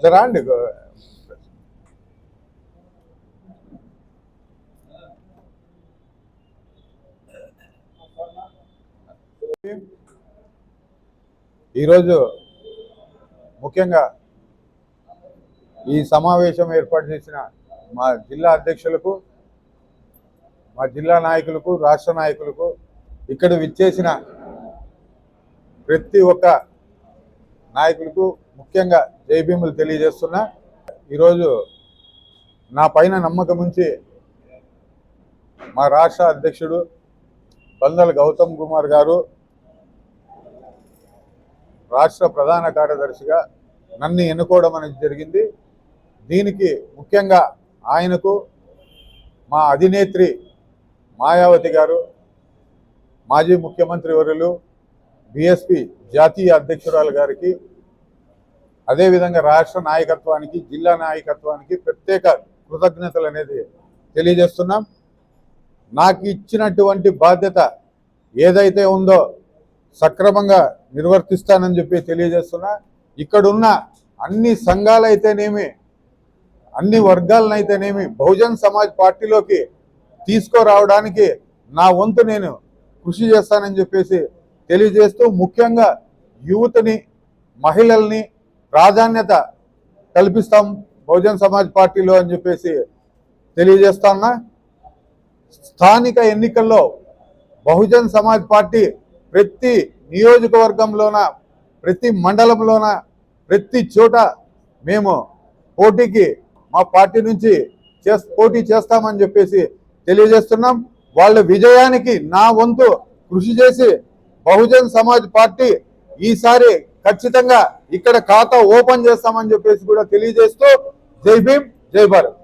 జరా అండి. ఈరోజు ముఖ్యంగా ఈ సమావేశం ఏర్పాటు చేసిన మా జిల్లా అధ్యక్షులకు, మా జిల్లా నాయకులకు, రాష్ట్ర నాయకులకు, ఇక్కడ విచ్చేసిన ప్రతి ఒక్క నాయకులకు ముఖ్యంగా జై భీములు తెలియజేస్తున్నా. ఈరోజు నా పైన నమ్మకం ఉంచి మా రాష్ట్ర అధ్యక్షుడు బందల గౌతమ్ కుమార్ గారు రాష్ట్ర ప్రధాన కార్యదర్శిగా నన్ను ఎన్నుకోవడం అనేది జరిగింది. దీనికి ముఖ్యంగా ఆయనకు, మా అధినేత్రి మాయావతి గారు, మాజీ ముఖ్యమంత్రి వర్యులు బీఎస్పీ జాతీయ అధ్యక్షురాలు గారికి, అదేవిధంగా రాష్ట్ర నాయకత్వానికి, జిల్లా నాయకత్వానికి ప్రత్యేక కృతజ్ఞతలు అనేది తెలియజేస్తున్నాం. నాకు ఇచ్చినటువంటి బాధ్యత ఏదైతే ఉందో సక్రమంగా నిర్వర్తిస్తానని చెప్పి తెలియజేస్తున్నా. ఇక్కడున్న అన్ని సంఘాలైతేనేమి, అన్ని వర్గాలనైతేనేమి బహుజన్ సమాజ్ పార్టీలోకి తీసుకురావడానికి నా వంతు నేను కృషి చేస్తానని చెప్పేసి తెలియజేస్తూ, ముఖ్యంగా యువతని, మహిళల్ని ప్రాధాన్యత కల్పిస్తాం బహుజన్ సమాజ్ పార్టీలో అని చెప్పేసి తెలియజేస్తాన్నా. స్థానిక ఎన్నికల్లో బహుజన్ సమాజ్ పార్టీ ప్రతి నియోజకవర్గంలోన, ప్రతి మండలంలోన, ప్రతి చోట మేము పోటీకి మా పార్టీ నుంచి పోటీ చేస్తామని చెప్పేసి తెలియజేస్తున్నాం. వాళ్ళ విజయానికి నా వంతు కృషి చేసి బహుజన్ సమాజ్ పార్టీ ఈసారి ఖచ్చితంగా ఇక్కడ ఖాతా ఓపెన్ చేస్తామని చెప్పేసి కూడా తెలియజేస్తూ జై భీమ్, జై భారత్.